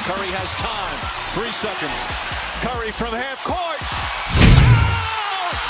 Curry has time. 3 seconds. Curry from half court. Oh!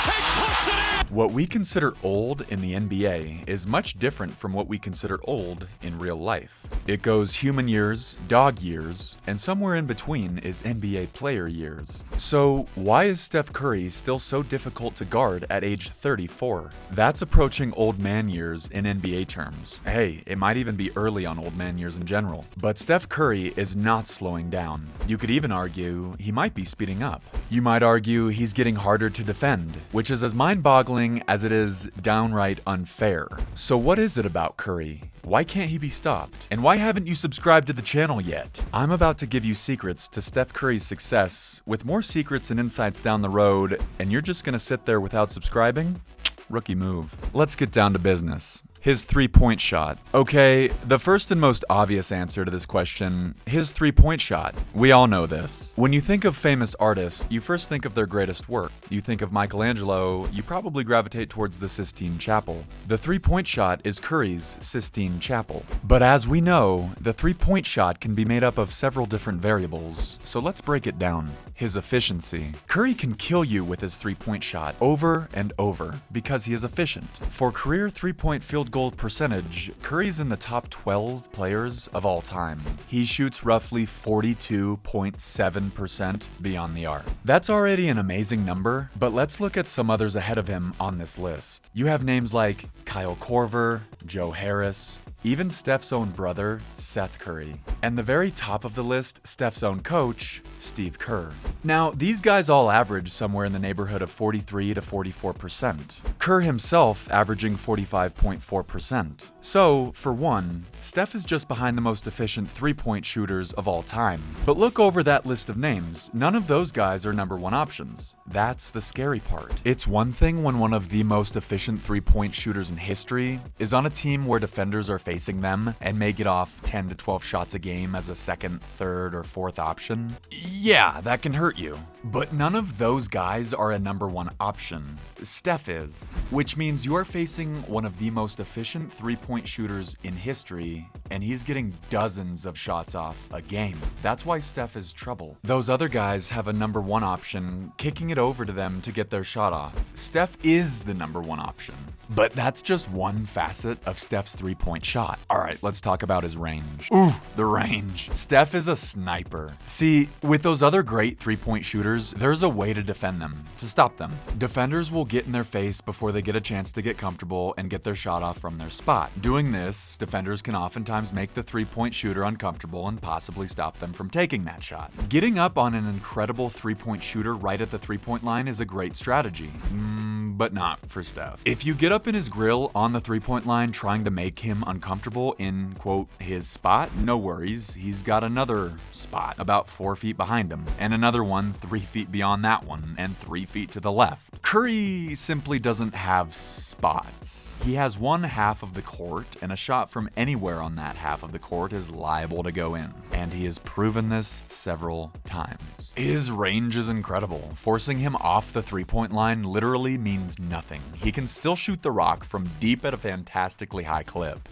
He puts it in! What we consider old in the NBA is much different from what we consider old in real life. It goes human years, dog years, and somewhere in between is NBA player years. So why is Steph Curry still so difficult to guard at age 34? That's approaching old man years in NBA terms. Hey, it might even be early on old man years in general. But Steph Curry is not slowing down. You could even argue he might be speeding up. You might argue he's getting harder to defend, which is as mind-boggling as it is downright unfair. So what is it about Curry? Why can't he be stopped? And why haven't you subscribed to the channel yet? I'm about to give you secrets to Steph Curry's success, with more secrets and insights down the road, and you're just gonna sit there without subscribing? Rookie move. Let's get down to business. His three-point shot. Okay, the first and most obvious answer to this question, his three-point shot. We all know this. When you think of famous artists, you first think of their greatest work. You think of Michelangelo, you probably gravitate towards the Sistine Chapel. The three-point shot is Curry's Sistine Chapel. But as we know, the three-point shot can be made up of several different variables, so let's break it down. His efficiency. Curry can kill you with his three-point shot over and over because he is efficient. For career three-point field goal percentage, Curry's in the top 12 players of all time. He shoots roughly 42.7% beyond the arc. That's already an amazing number, but let's look at some others ahead of him on this list. You have names like Kyle Korver, Joe Harris, even Steph's own brother, Seth Curry. And the very top of the list, Steph's own coach, Steve Kerr. Now, these guys all average somewhere in the neighborhood of 43 to 44%. Kerr himself averaging 45.4%. So, for one, Steph is just behind the most efficient three-point shooters of all time. But look over that list of names. None of those guys are number one options. That's the scary part. It's one thing when one of the most efficient three-point shooters in history is on a team where defenders are facing them and may get off 10 to 12 shots a game as a second, third, or fourth option. Yeah, that can hurt you. But none of those guys are a number one option. Steph is, which means you are facing one of the most efficient three-point shooters in history, and he's getting dozens of shots off a game. That's why Steph is trouble. Those other guys have a number one option, kicking it over to them to get their shot off. Steph is the number one option. But that's just one facet of Steph's three-point shot. All right, let's talk about his range. Ooh, the range. Steph is a sniper. See, with those other great three-point shooters, there's a way to defend them, to stop them. Defenders will get in their face before they get a chance to get comfortable and get their shot off from their spot. Doing this, defenders can oftentimes make the three-point shooter uncomfortable and possibly stop them from taking that shot. Getting up on an incredible three-point shooter right at the three-point line is a great strategy. But not for Steph. If you get up in his grill on the three-point line trying to make him uncomfortable in, quote, his spot, no worries, he's got another spot about 4 feet behind him, and another one 3 feet beyond that one, and 3 feet to the left. Curry simply doesn't have spots. He has one half of the court, and a shot from anywhere on that half of the court is liable to go in. And he has proven this several times. His range is incredible. Forcing him off the three-point line literally means nothing. He can still shoot the rock from deep at a fantastically high clip.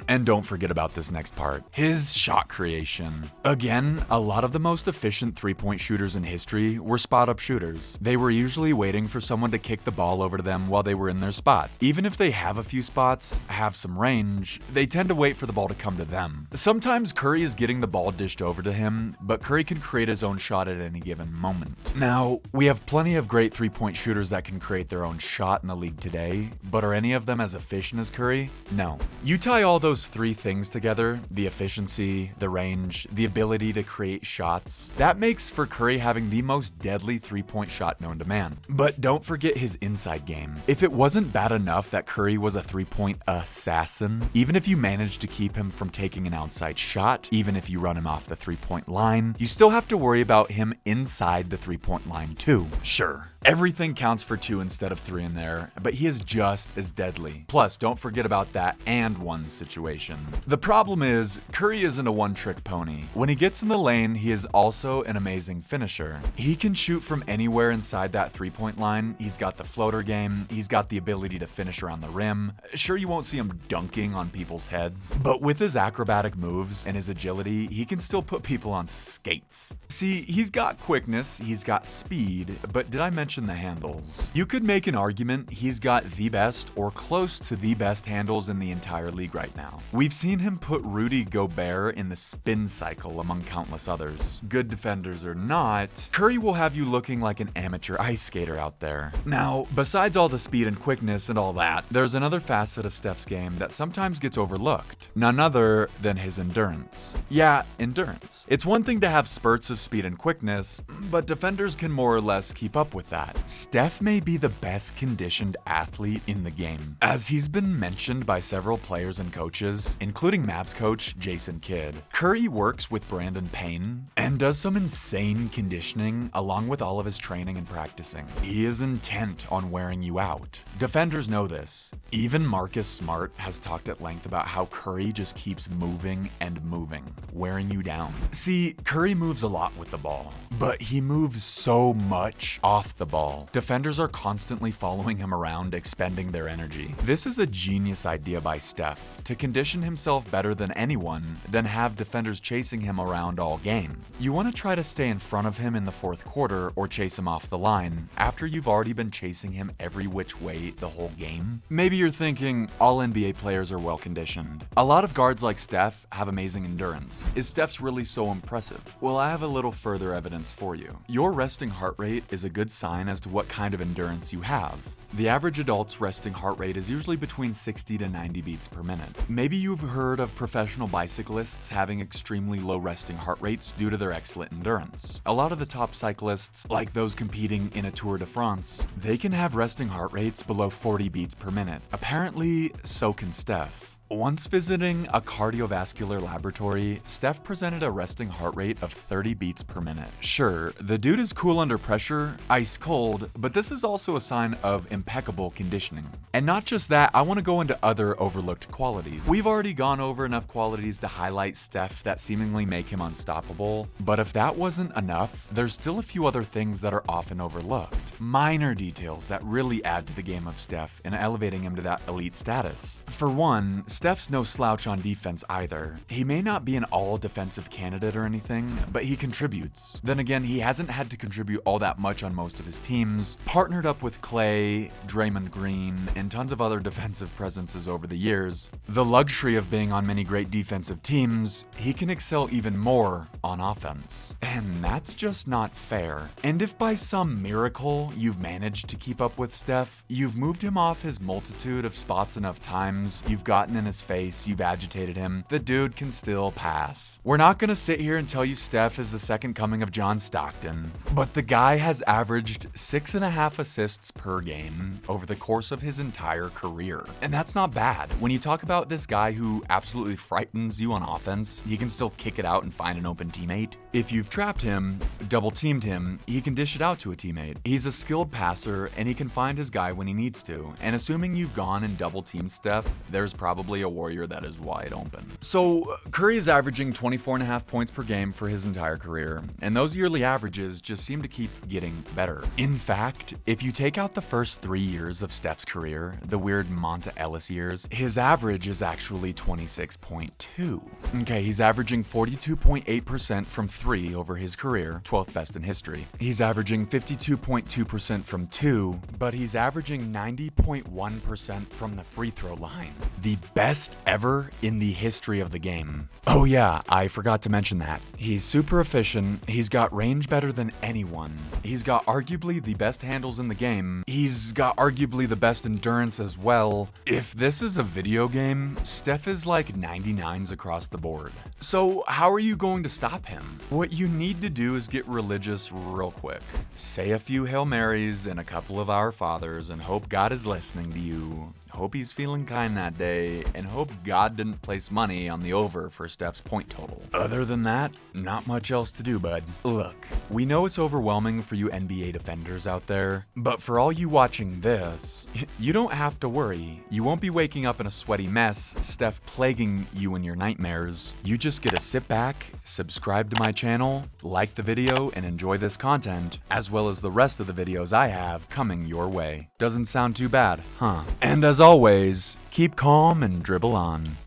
And don't forget about this next part. His shot creation. Again, a lot of the most efficient three-point shooters in history were spot-up shooters. They were usually waiting for someone to kick the ball over to them while they were in their spot. Even if they have a few spots, have some range, they tend to wait for the ball to come to them. Sometimes Curry is getting the ball dished over to him, but Curry can create his own shot at any given moment. Now, we have plenty of great three-point shooters that can create their own shot in the league today, but are any of them as efficient as Curry? No. You tie all those three things together, the efficiency, the range, the ability to create shots, that makes for Curry having the most deadly three-point shot known to man. But don't forget his inside game. If it wasn't bad enough that Curry was a three-point assassin, even if you managed to keep him from taking an outside shot, even if you run him off the three-point line, you still have to worry about him inside the three-point line too. Sure, Everything counts for 2 instead of 3 in there, but he is just as deadly. Plus, don't forget about that and one situation. The problem is, Curry isn't a one-trick pony. When he gets in the lane, he is also an amazing finisher. He can shoot from anywhere inside that three-point line. He's got the floater game. He's got the ability to finish around the rim. Sure, you won't see him dunking on people's heads, but with his acrobatic moves and his agility, he can still put people on skates. See, he's got quickness, he's got speed, but did I mention the handles? You could make an argument he's got the best or close to the best handles in the entire league right now. We've seen him put Rudy Gobert in the spin cycle among countless others. Good defenders or not, Curry will have you looking like an amateur ice skater out there. Now, besides all the speed and quickness and all that, there's another facet of Steph's game that sometimes gets overlooked. None other than his endurance. Yeah, endurance. It's one thing to have spurts of speed and quickness, but defenders can more or less keep up with that. Steph may be the best conditioned athlete in the game. As he's been mentioned by several players and coaches, including Mavs coach Jason Kidd, Curry works with Brandon Payne and does some insane conditioning along with all of his training and practicing. He is intent on wearing you out. Defenders know this. Even Marcus Smart has talked at length about how Curry just keeps moving and moving, wearing you down. See, Curry moves a lot with the ball, but he moves so much off the ball. Defenders are constantly following him around, expending their energy. This is a genius idea by Steph, to condition himself better than anyone, then have defenders chasing him around all game. You want to try to stay in front of him in the fourth quarter or chase him off the line after you've already been chasing him every which way the whole game. Maybe you're thinking all NBA players are well conditioned. A lot of guards like Steph have amazing endurance. Is Steph's really so impressive? Well, I have a little further evidence for you. Your resting heart rate is a good sign as to what kind of endurance you have. The average adult's resting heart rate is usually between 60 to 90 beats per minute. Maybe you've heard of professional bicyclists having extremely low resting heart rates due to their excellent endurance. A lot of the top cyclists, like those competing in a Tour de France, they can have resting heart rates below 40 beats per minute. Apparently, so can Steph. Once visiting a cardiovascular laboratory, Steph presented a resting heart rate of 30 beats per minute. Sure, the dude is cool under pressure, ice cold, but this is also a sign of impeccable conditioning. And not just that, I want to go into other overlooked qualities. We've already gone over enough qualities to highlight Steph that seemingly make him unstoppable, but if that wasn't enough, there's still a few other things that are often overlooked. Minor details that really add to the game of Steph and elevating him to that elite status. For one, Steph's no slouch on defense either. He may not be an all-defensive candidate or anything, but he contributes. Then again, he hasn't had to contribute all that much on most of his teams, partnered up with Clay, Draymond Green, and tons of other defensive presences over the years. The luxury of being on many great defensive teams, he can excel even more on offense. And that's just not fair. And if by some miracle you've managed to keep up with Steph, you've moved him off his multitude of spots enough times, you've gotten in his face, you've agitated him, the dude can still pass. We're not gonna sit here and tell you Steph is the second coming of John Stockton, but the guy has averaged 6.5 assists per game over the course of his entire career. And that's not bad. When you talk about this guy who absolutely frightens you on offense, he can still kick it out and find an open teammate. If you've trapped him, double teamed him, he can dish it out to a teammate. He's a skilled passer and he can find his guy when he needs to. And assuming you've gone and double teamed Steph, there's probably a warrior that is wide open. So Curry is averaging 24.5 points per game for his entire career, and those yearly averages just seem to keep getting better. In fact, if you take out the first 3 years of Steph's career, the weird Monta Ellis years, his average is actually 26.2. Okay, he's averaging 42.8% from 3 over his career, 12th best in history. He's averaging 52.2% from 2, but he's averaging 90.1% from the free throw line. The best ever in the history of the game. Oh yeah, I forgot to mention that. He's super efficient, he's got range better than anyone, he's got arguably the best handles in the game, he's got arguably the best endurance as well. If this is a video game, Steph is like 99s across the board. So how are you going to stop him? What you need to do is get religious real quick. Say a few Hail Marys and a couple of Our Fathers and hope God is listening to you. Hope he's feeling kind that day, and hope God didn't place money on the over for Steph's point total. Other than that, not much else to do, bud. Look, we know it's overwhelming for you NBA defenders out there, but for all you watching this, you don't have to worry. You won't be waking up in a sweaty mess, Steph plaguing you in your nightmares. You just get to sit back, subscribe to my channel, like the video, and enjoy this content, as well as the rest of the videos I have coming your way. Doesn't sound too bad, huh? And as always, keep calm and dribble on.